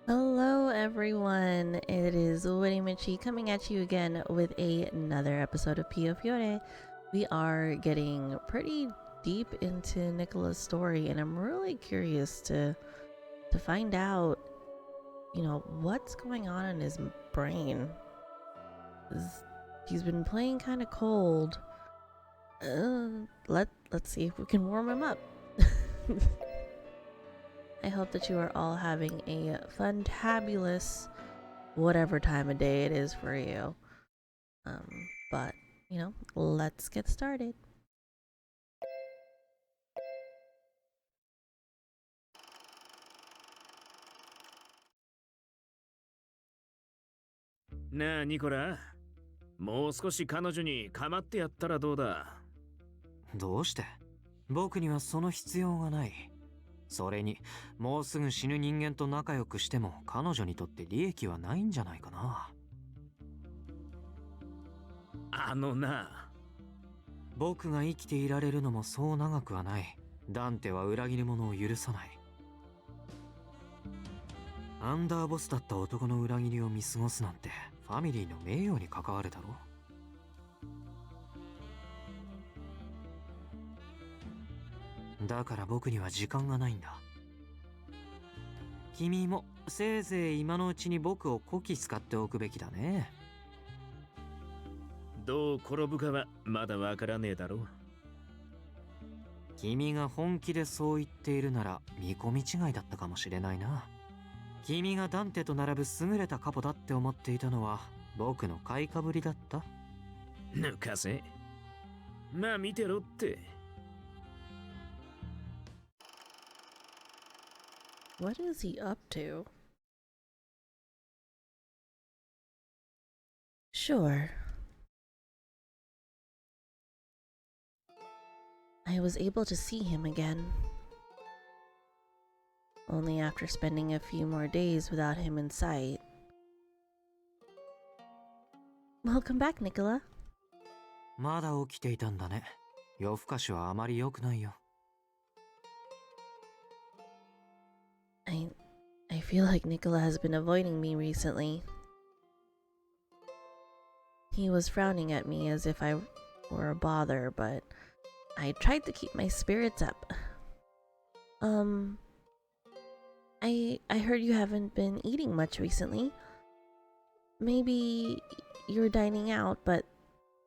Hello, everyone. It is WittyMichi coming at you again with another episode of Piofiore. We are getting pretty deep into Nicola's story, and I'm really curious to find out, what's going on in his brain. He's been playing kind of cold. Let's see if we can warm him up. I hope that you are all having a fantabulous whatever time of day it is for you. But, let's get started.なあ、ニコラ。もう少し彼女に構ってやったらどうだ。どうして？僕にはその必要がない。それに、もうすぐ死ぬ人間と仲良くしても彼女にとって利益はないんじゃないかな。あのな。僕が生きていられるのもそう長くはない。ダンテは裏切り者を許さない。アンダーボスだった男の裏切りを見過ごすなんてファミリーの名誉に関わるだろ。だから僕には時間がないんだ。君もせいぜい今のうちに僕をこき使っておくべきだね。どう転ぶかはまだわからねえだろう。君が本気でそう言っているなら見込み違いだったかもしれないな。君がダンテと並ぶ優れたカポだって思っていたのは僕の買いかぶりだった。抜かせ。まあ見てろって。What is he up to? Sure. I was able to see him again. Only after spending a few more days without him in sight. Welcome back, Nicola. まだ起きていたんだね。夜更かしはあまり良くないよ。I feel like Nicola has been avoiding me recently. He was frowning at me as if I were a bother, but I tried to keep my spirits up. I heard you haven't been eating much recently. Maybe you're dining out, but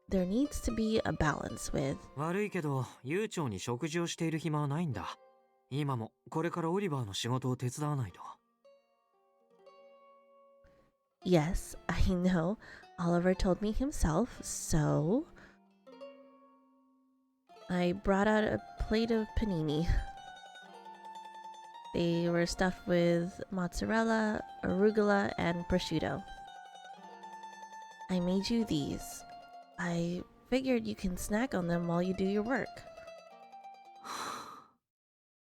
there needs to be a balance with. 悪いけど、悠長に食事をしている暇はないんだ。今もこれからオリバーの仕事を手伝わないと。Yes, I know. Oliver told me himself, so I brought out a plate of panini. They were stuffed with mozzarella, arugula, and prosciutto. I made you these. I figured you can snack on them while you do your work.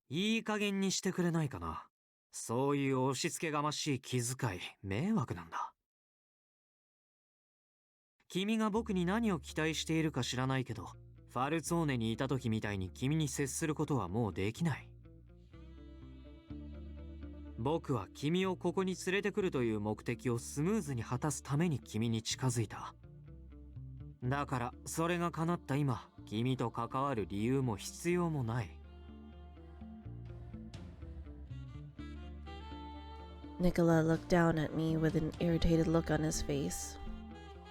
いい加減にしてくれないかな。そういう押し付けがましい気遣い、迷惑なんだ。君が僕に何を期待しているか知らないけど、ファルツォーネにいた時みたいに君に接することはもうできない。僕は君をここに連れてくるという目的をスムーズに果たすために君に近づいた。だからそれが叶った今、君と関わる理由も必要もない。Nicola looked down at me with an irritated look on his face.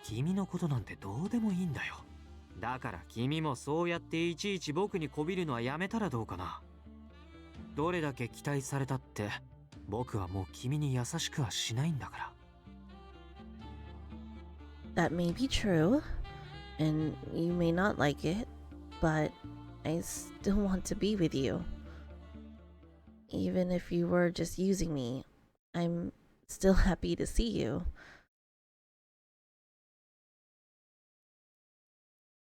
君のことなんてどうでもいいんだよ。だから君もそうやっていちいち僕にこびるのはやめたらどうかな。どれだけ期待されたって僕はもう君に優しくはしないんだから。That may be true, and you may not like it, but I still want to be with you. Even if you were just using me, I'm still happy to see you.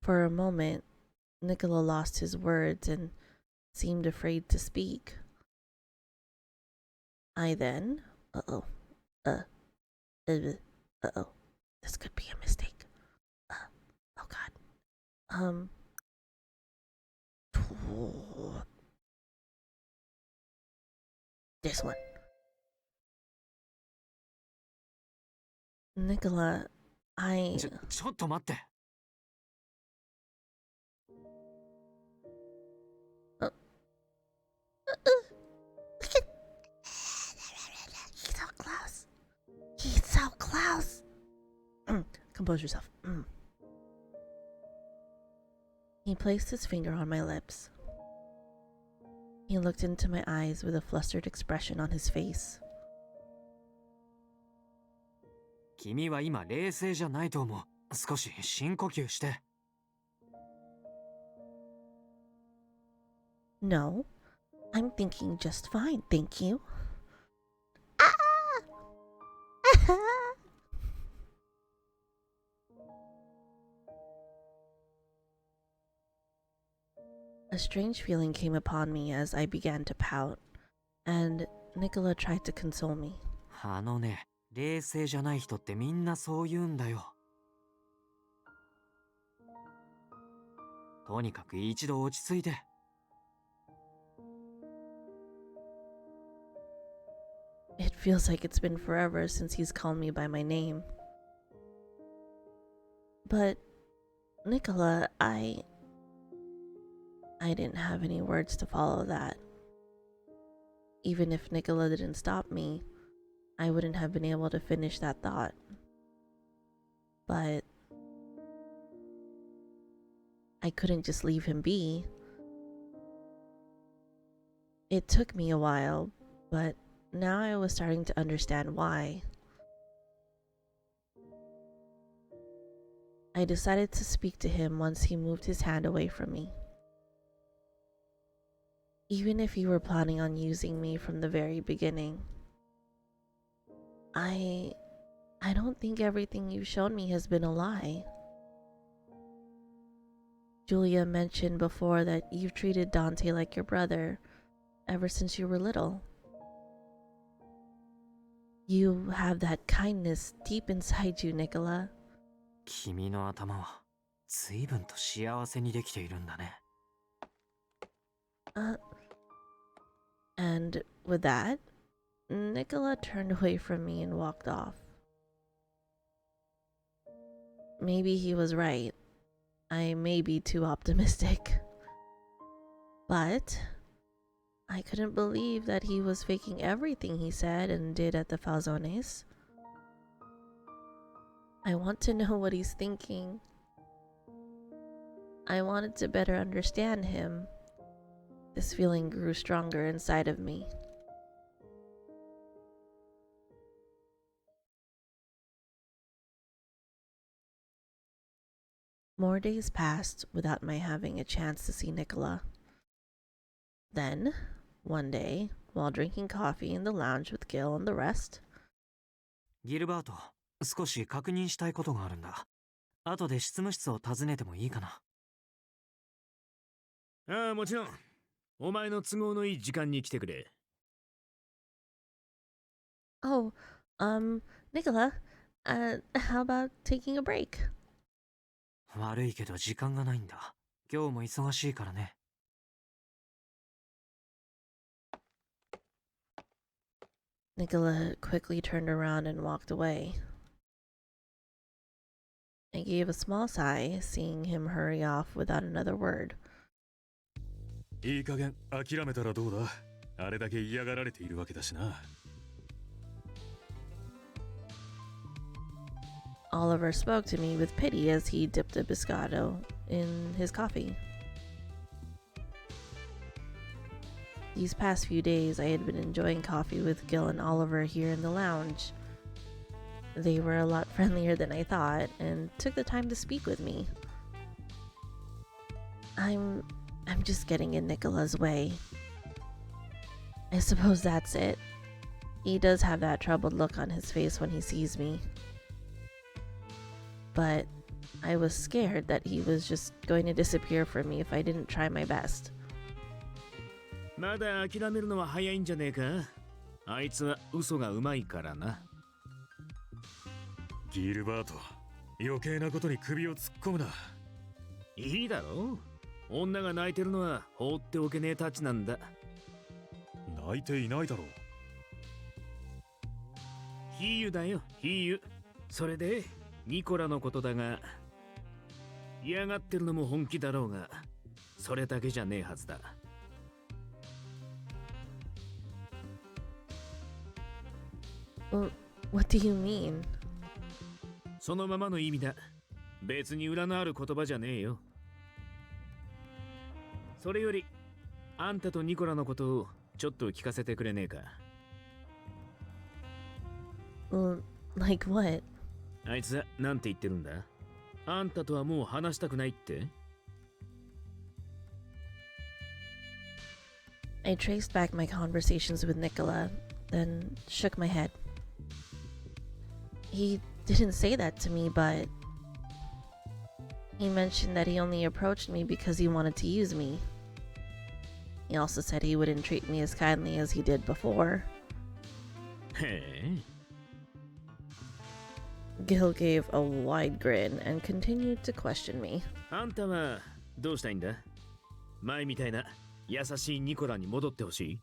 For a moment, Nicola lost his words and seemed afraid to speak. I then, uh-oh, this could be a mistake. Oh God. This one. Nicola, ちょっと待って。Uh, He's so close. He's so close. Compose yourself. He placed his finger on my lips. He looked into my eyes with a flustered expression on his face. 君は今冷静じゃないと思う。少し深呼吸して。No, I'm thinking just fine, thank you. A strange feeling came upon me as I began to pout, and Nicola tried to console me. あのね、冷静じゃない人ってみんなそう言うんだよ。とにかく一度落ち着いて。It feels like it's been forever since he's called me by my name. But, Nicola, I didn't have any words to follow that. Even if Nicola didn't stop me, I wouldn't have been able to finish that thought. But I couldn't just leave him be. It took me a while, but now I was starting to understand why. I decided to speak to him once he moved his hand away from me. Even if you were planning on using me from the very beginning, I don't think everything you've shown me has been a lie. Julia mentioned before that you've treated Dante like your brother ever since you were little. You have that kindness deep inside you, Nicola. 君の頭は随分と幸せにできているんだね。And with that, Nicola turned away from me and walked off. Maybe he was right. I may be too optimistic. But I couldn't believe that he was faking everything he said and did at the Falzones. I want to know what he's thinking. I wanted to better understand him. This feeling grew stronger inside of me. More days passed without my having a chance to see Nicola. Then, one day, while drinking coffee in the lounge with Gil and the rest, ギルバート、少し確認したいことがあるんだ。後で執務室を訪ねてもいいかな。ああ、もちろん。お前の都合のいい時間に来てくれ。Oh, Nicola, how about taking a break? 悪いけど時間がないんだ。今日も忙しいからね。Nicola quickly turned around and walked away. I gave a small sigh, seeing him hurry off without another word. いい加減諦めたらどうだ。あれだけ嫌がられているわけだしな。Oliver spoke to me with pity as he dipped a biscotto in his coffee. These past few days, I had been enjoying coffee with Gil and Oliver here in the lounge. They were a lot friendlier than I thought and took the time to speak with me. I'm just getting in Nicola's way. I suppose that's it. He does have that troubled look on his face when he sees me. But I was scared that he was just going to disappear from me if I didn't try my best. まだ諦めるのは早いんじゃねえか。あいつは嘘がうまいからな。ギルバート、余計なことに首を突っ込むな。いいだろう。女が泣いてるのは放っておけねえたちなんだ。泣いていないだろう。比喩だよ、比喩。それでニコラのことだが、嫌がってるのも本気だろうが、それだけじゃねえはずだ。What do you mean? そのままの意味だ。別に裏のある言葉じゃねえよ。それより、あんたとニコラのことをちょっと聞かせてくれねえか。Like what? あいつはなんて言ってるんだ？あんたとはもう話したくないって？ I traced back my conversations with Nicola, then shook my head. He didn't say that to me, but he mentioned that he only approached me because he wanted to use me. He also said he wouldn't treat me as kindly as he did before. へえ。Gil gave a wide grin and continued to question me. あんたはどうしたいんだ？前みたいな優しいニコラに戻ってほしい？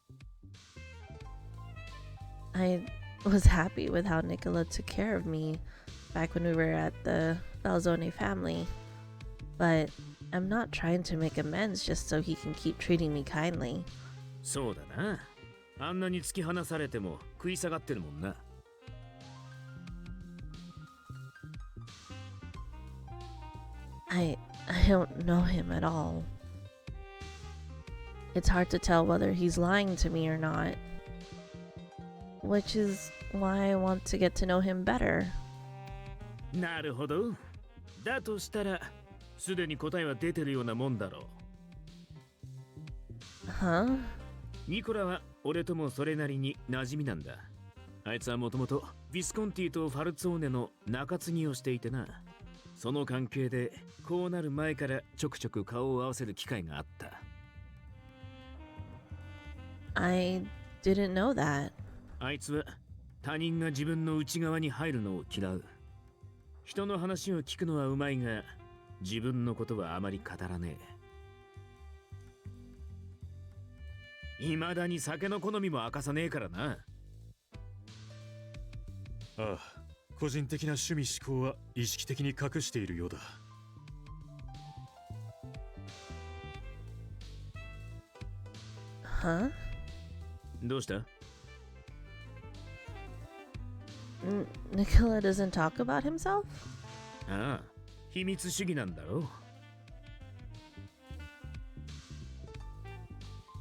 I was happy with how Nicola took care of me back when we were at the Falzone family, but I'm not trying to make amends just so he can keep treating me kindly. そうだな。あんなに突き放されても食い下がってるもんな。I don't know him at all. It's hard to tell whether he's lying to me or not, which is why I want to get to know him better. なるほど。だとしたら、すでに答えは出てるようなもんだろう。Huh? ニコラは俺ともそれなりに馴染みなんだ。あいつはもともとビスコンティとファルツォーネの中継ぎをしていてな。その関係でこうなる前からちょくちょく顔を合わせる機会があった。I didn't know that. あいつは他人が自分の内側に入るのを嫌う。人の話を聞くのはうまいが、自分のことはあまり語らねえ。未だに酒の好みも明かさねえからな。ああ、個人的な趣味思考は意識的に隠しているようだ。Huh? どうした？ Nicola doesn't talk about himself? ああ、秘密主義なんだろう。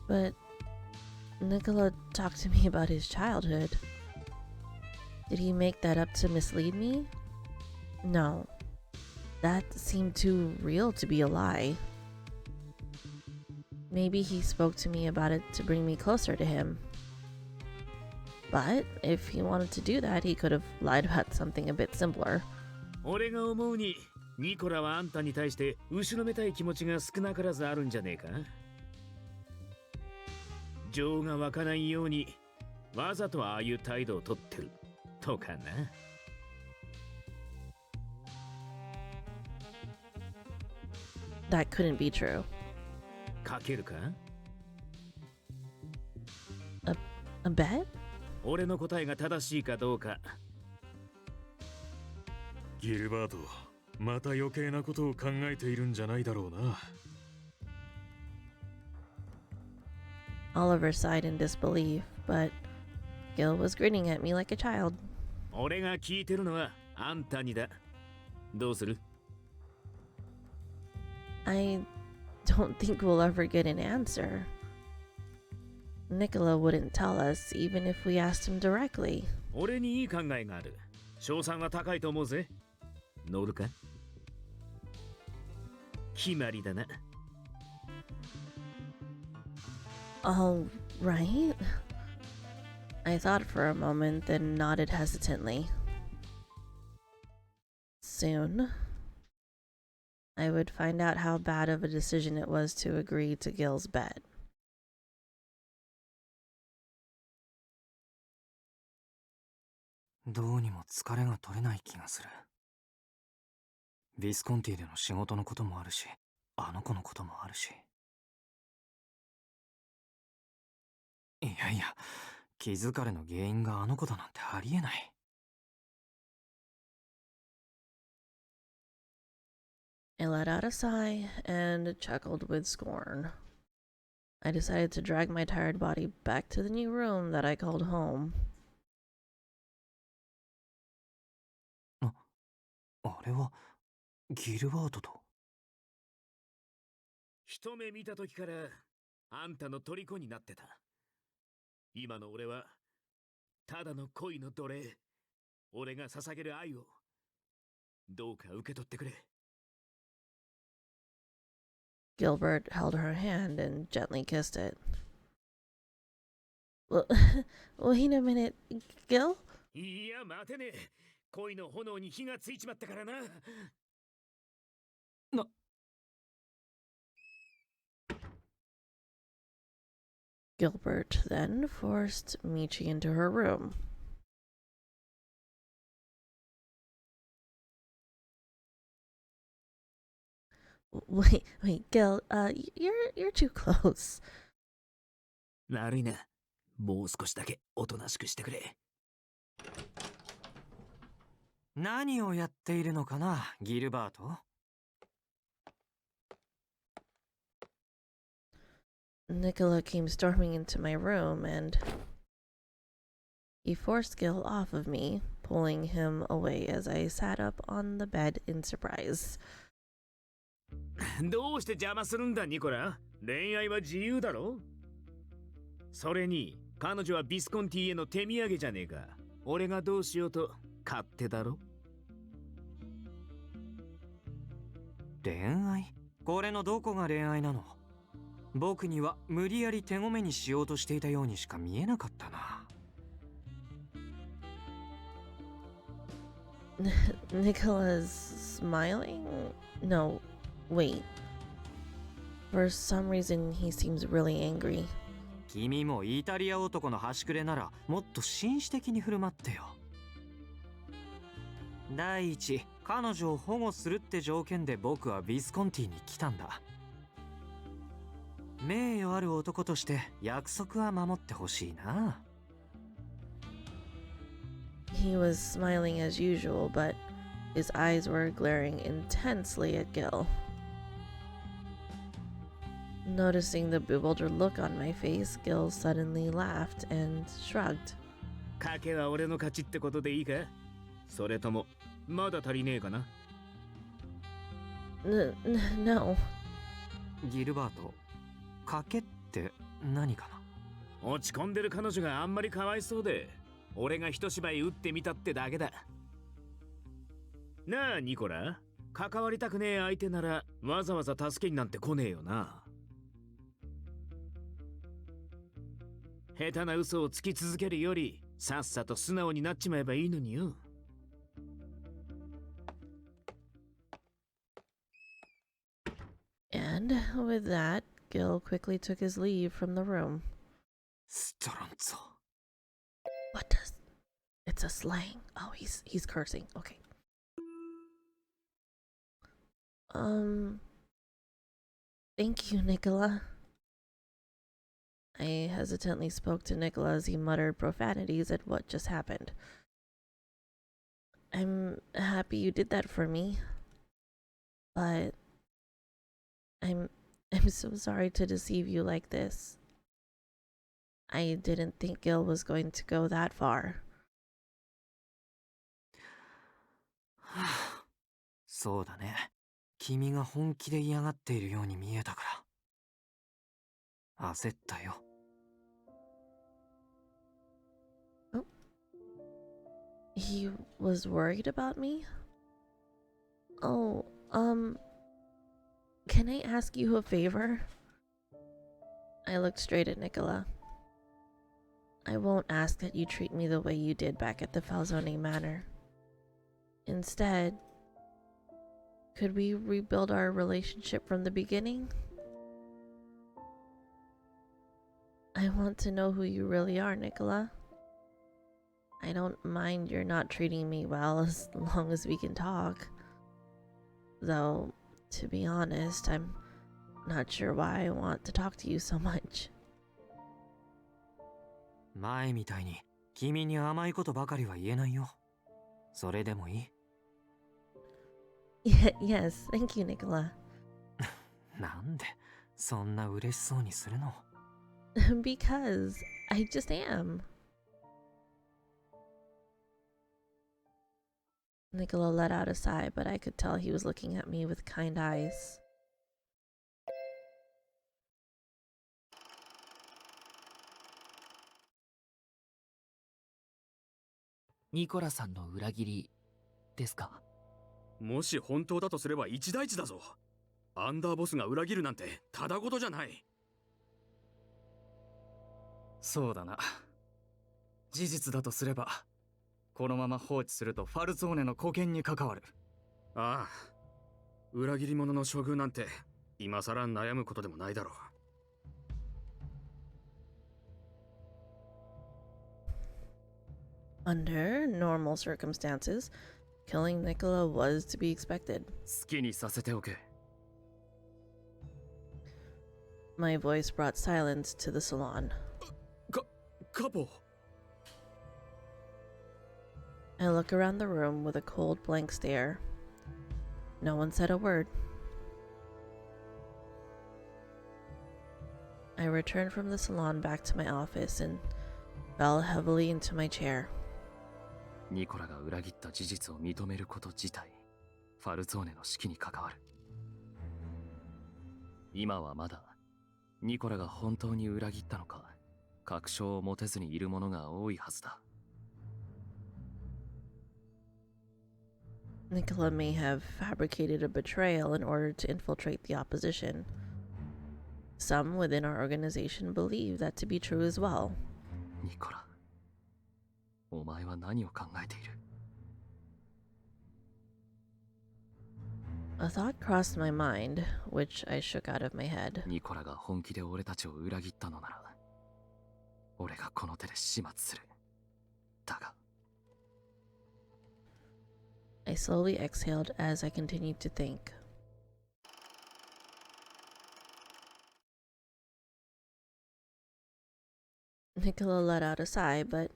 But Nicola talked to me about his childhood. Did he make that up to mislead me? No. That seemed too real to be a lie. Maybe he spoke to me about it to bring me closer to him. But if he wanted to do that, he could have lied about something a bit simpler. 俺が思うに、ニコラはあんたに対して後ろめたい気持ちが少なからずあるんじゃねえか？情が湧かないように、わざとああいう態度をとってる。とかな。That couldn't be true. かけるか？ A bet? 俺の答えが正しいかどうか。ギルバート、また余計なことを考えているんじゃないだろうな。Oliver sighed in disbelief, but Gil was grinning at me like a child. 俺が聞いてるのはあんたにだ。どうする？ I don't think we'll ever get an answer. Nicola wouldn't tell us even if we asked him directly. 俺にいい考えがある。賞賛は高いと思うぜ。乗るか？決まりだな。All right. I thought for a moment, then nodded hesitantly. Soon, I would find out how bad of a decision it was to agree to Gil's bet. どうにも疲れが取れない気がする。ビスコンティでの仕事のこともあるし、あの子のこともあるし。いやいや、気疲れの原因があの子だなんてありえない。I let out a sigh and chuckled with scorn. I decided to drag my tired body back to the new room that I called home. あれはギルバートと。一目見た時からあんたの虜になってた。今の俺はただの恋の奴隷。俺が捧げる愛をどうか受け取ってくれ。Gilbert held her hand and gently kissed it. Well, wait a minute, Gil? いや待てねえ。恋の炎に火がついちまったからな。Gilbert then forced Michi into her room. Wait, Gil, you're too close. 悪いな。もう少しだけおとなしくしてくれ。何をやっているのかな、ギルバート。Nicola came storming into my room and he forced Gil off of me, pulling him away as I sat up on the bed in surprise. どうして邪魔するんだニコラ。恋愛は自由だろ。それに彼女はビスコンティへの手土産じゃねえか。俺がどうしようと勝手だろ。恋愛？これのどこが恋愛なの？僕には無理やり手ごめにしようとしていたようにしか見えなかったな。Nicola's smiling? No, wait. For some reason, he seems really angry. 君もイタリア男の端くれならもっと紳士的に振る舞ってよ。第一、彼女を保護するって条件で僕はビスコンティに来たんだ。名誉ある男として約束は守ってほしいな。He was smiling as usual, but his eyes were glaring intensely at Gil. Noticing the bewildered look on my face, Gil suddenly laughed and shrugged. 賭けは俺の勝ちってことでいいか？それともまだ足りねえかな？ No. ギルバート、賭けって何かな？落ち込んでる彼女があんまりかわいそうで、俺が一芝居打ってみたってだけだ。なあニコラ、関わりたくねえ相手ならわざわざ助けになんて来ねえよな。下手な嘘をつき続けるよりさっさと素直になっちまえばいいのによ。And with that, Gil quickly took his leave from the room. ストロンゾ。 What does... It's a slang. Oh, he's cursing. Okay. Thank you, Nicola. I hesitantly spoke to Nicola as he muttered profanities at what just happened. I'm happy you did that for me. But I'm so sorry to deceive you like this. I didn't think Gil was going to go that far. そうだね。君が本気で嫌がっているように見えたから。焦ったよ。Oh. He was worried about me? Oh, can I ask you a favor? I looked straight at Nicola. I won't ask that you treat me the way you did back at the Falzone Manor. Instead, could we rebuild our relationship from the beginning? I want to know who you really are, Nicola. I don't mind you're not treating me well as long as we can talk. Though, to be honest, I'm not sure why I want to talk to you so much. 前みたいに君に甘いことばかりは言えないよ。それでもいい？ Yes, thank you, Nicola. なんでそんな嬉しそうにするの？ Because I just am. Nicola let out a sigh, but I could tell he was looking at me with kind eyes. ニコラさんの裏切りですか？もし本当だとすれば一大事だぞ。アンダーボスが裏切るなんてただごとじゃない。そうだな。事実だとすれば、このまま放置するとファルツォーネの保険に関わる。ああ、裏切り者の処遇なんて今さら悩むことでもないだろう。Under normal circumstances, killing Nicola was to be expected. 好きにさせておけ。My voice brought silence to the salon. カポ。 I look around the room with a cold, blank stare. No one said a word. I returned from the salon back to my office and fell heavily into my chair. ニコラが裏切った事実を認めること自体、ファルツォーネの指揮に関わる。今はまだ、ニコラが本当に裏切ったのか、確証を持てずにいる者が多いはずだ。Nicola may have fabricated a betrayal in order to infiltrate the opposition. Some within our organization believe that to be true as well. ニコラ、お前は何を考えている？ A thought crossed my mind, which I shook out of my head. ニコラが本気で俺たちを裏切ったのなら、俺がこの手で始末する。だが、I slowly exhaled as I continued to think. Nicola let out a sigh, but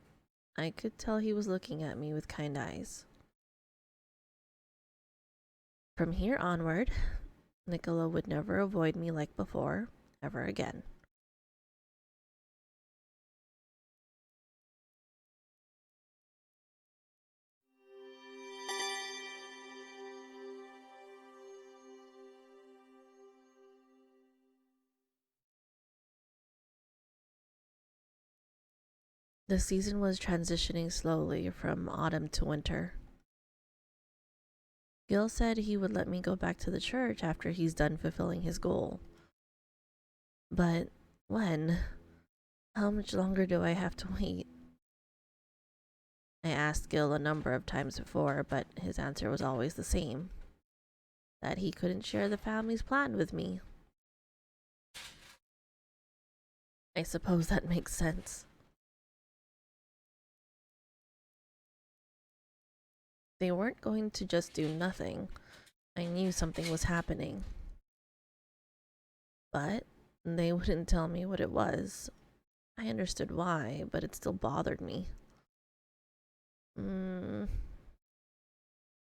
I could tell he was looking at me with kind eyes. From here onward, Nicola would never avoid me like before, ever again. The season was transitioning slowly from autumn to winter. Gil said he would let me go back to the church after he's done fulfilling his goal. But when? How much longer do I have to wait? I asked Gil a number of times before, but his answer was always the same. That he couldn't share the family's plan with me. I suppose that makes sense. They weren't going to just do nothing. I knew something was happening. But they wouldn't tell me what it was. I understood why, but it still bothered me.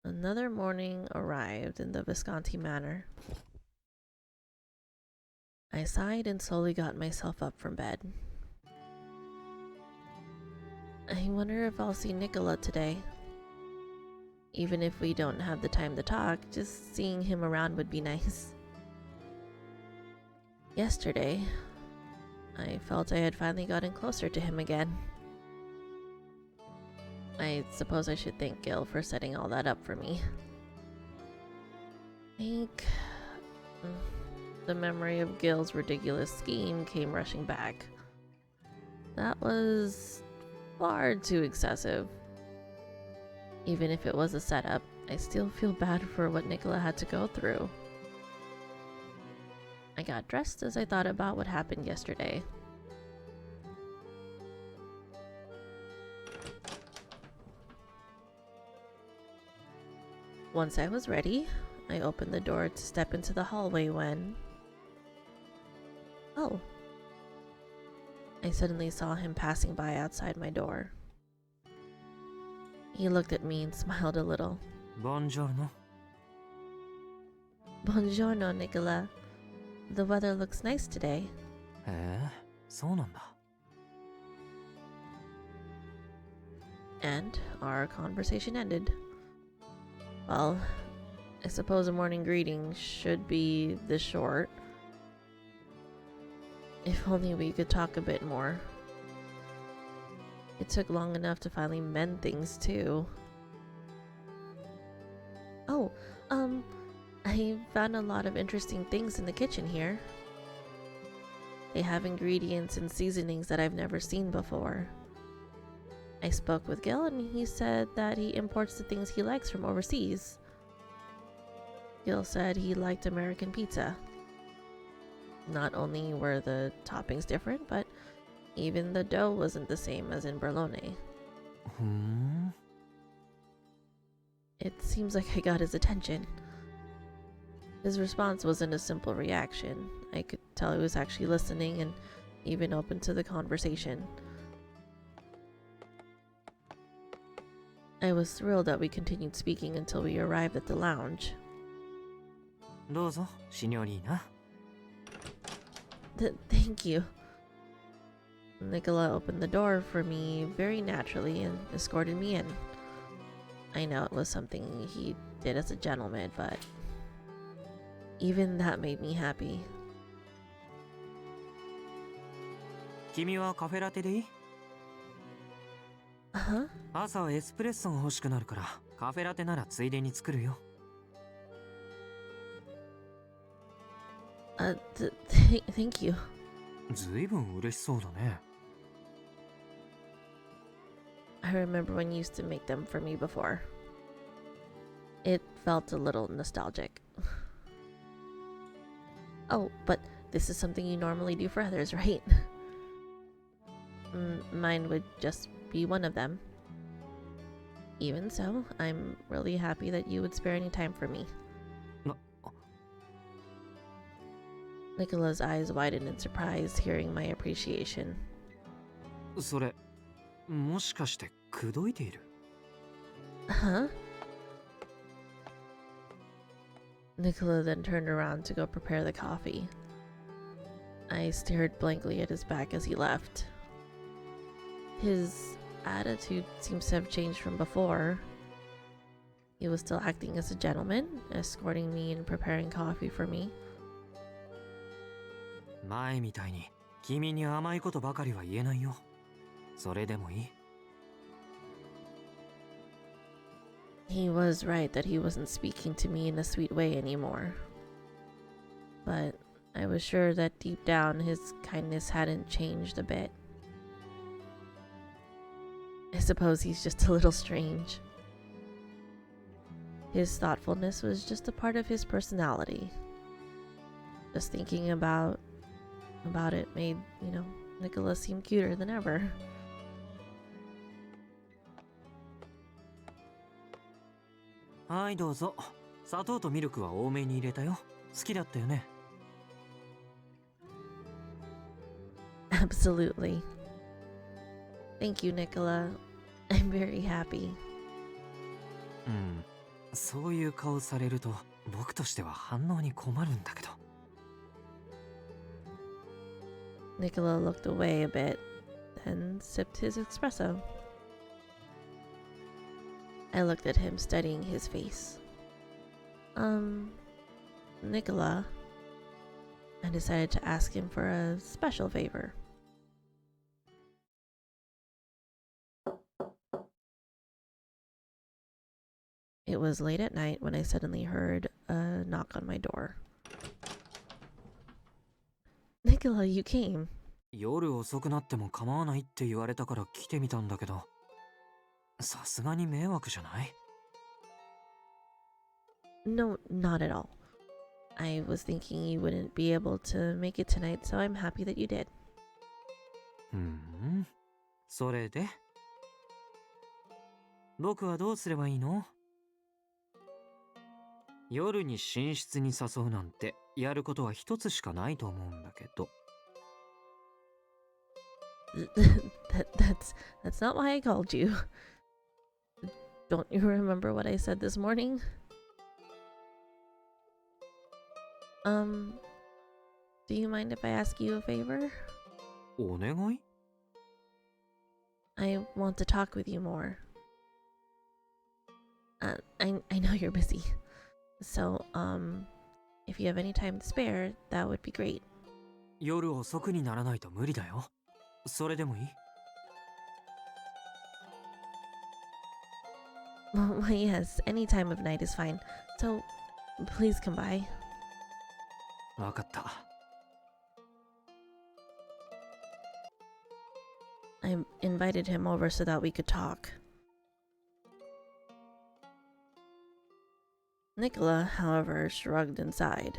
Another morning arrived in the Visconti manor. I sighed and slowly got myself up from bed. I wonder if I'll see Nicola today. Even if we don't have the time to talk, just seeing him around would be nice. Yesterday, I felt I had finally gotten closer to him again. I suppose I should thank Gil for setting all that up for me. The memory of Gil's ridiculous scheme came rushing back. That was far too excessive. Even if it was a setup, I still feel bad for what Nicola had to go through. I got dressed as I thought about what happened yesterday. Once I was ready, I opened the door to step into the hallway when... Oh. I suddenly saw him passing by outside my door. He looked at me and smiled a little. ボンジョルノ。Buongiorno, Nicola. The weather looks nice today. へえ、そうなんだ。 And our conversation ended. Well, I suppose a morning greeting should be this short. If only we could talk a bit more. It took long enough to finally mend things, too. Oh, I found a lot of interesting things in the kitchen here. They have ingredients and seasonings that I've never seen before. I spoke with Gil and he said that he imports the things he likes from overseas. Gil said he liked American pizza. Not only were the toppings different, but even the dough wasn't the same as in Berlone. ふん。 It seems like I got his attention. His response wasn't a simple reaction. I could tell he was actually listening and even open to the conversation. I was thrilled that we continued speaking until we arrived at the lounge. どうぞ、シニョリーナ。 Thank you. Nicola opened the door for me very naturally and escorted me in. I know it was something he did as a gentleman, but even that made me happy. 君はカフェラテでいい？ Huh? 朝はエスプレッソが欲しくなるから、カフェラテならついでに作るよ。 Thank you. ずいぶん嬉しそうだね。 I remember when you used to make them for me before. It felt a little nostalgic. Oh, but this is something you normally do for others, right? Mine would just be one of them. Even so, I'm really happy that you would spare any time for me. Nicola's eyes widened in surprise, hearing my appreciation. それ、もしかして口説いている？ Huh? Nicola then turned around to go prepare the coffee. I stared blankly at his back as he left. His attitude seems to have changed from before. He was still acting as a gentleman, escorting me and preparing coffee for me. 前みたいに君に甘いことばかりは言えないよ。それでもいい？ He was right that he wasn't speaking to me in a sweet way anymore. But I was sure that deep down his kindness hadn't changed a bit. I suppose he's just a little strange. His thoughtfulness was just a part of his personality. Just thinking about it made, Nicola seem cuter than ever. はいどうぞ。砂糖とミルクは多めに入れたよ。好きだったよね。 Absolutely. Thank you, Nicola. I'm very happy. うん。そういう顔されると僕としては反応に困るんだけど。 Nicola looked away a bit, then sipped his espresso. I looked at him, studying his face. Nicola. I decided to ask him for a special favor. It was late at night when I suddenly heard a knock on my door. Nicola, you came. 夜遅くなっても構わないって言われたから来てみたんだけど、さすがに迷惑じゃない？ No, not at all. I was thinking you wouldn't be able to make it tonight, so I'm happy that you did. それで僕はどうすればいいの？夜に寝室に誘うなんてやることは一つしかないと思うんだけど。That's not why I called you. Don't you remember what I said this morning? Do you mind if I ask you a favor? お願い I want to talk with you more. I know you're busy. So, if you have any time to spare, that would be great. 夜遅くにならないと無理だよ。それでもいい Well, yes, any time of night is fine. So, please come by. わかった。 I invited him over so that we could talk. Nicola, however, shrugged and sighed.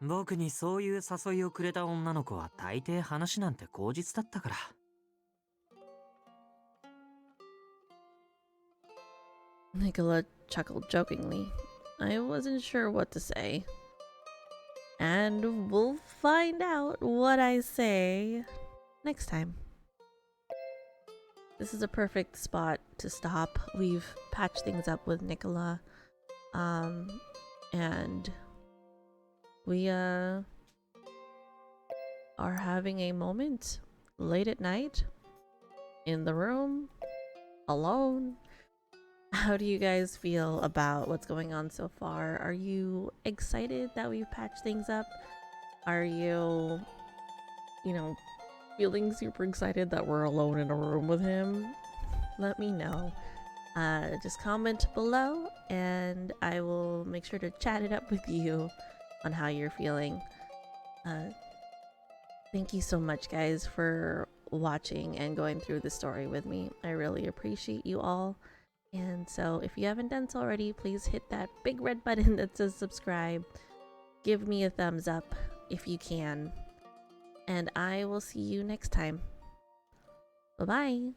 僕にそういう誘いをくれた女の子は大抵話なんて口実だったから。 Nicola chuckled jokingly. I wasn't sure what to say. And we'll find out what I say next time. This is a perfect spot to stop. We've patched things up with Nicola. And we are having a moment late at night in the room alone. How do you guys feel about what's going on so far? Are you excited that we've patched things up? Are you, feeling super excited that we're alone in a room with him? Let me know. Just comment below and I will make sure to chat it up with you on how you're feeling. Thank you so much, guys, for watching and going through the story with me. I really appreciate you all. And so if you haven't done so already, please hit that big red button that says subscribe. Give me a thumbs up if you can. And I will see you next time. Bye-bye.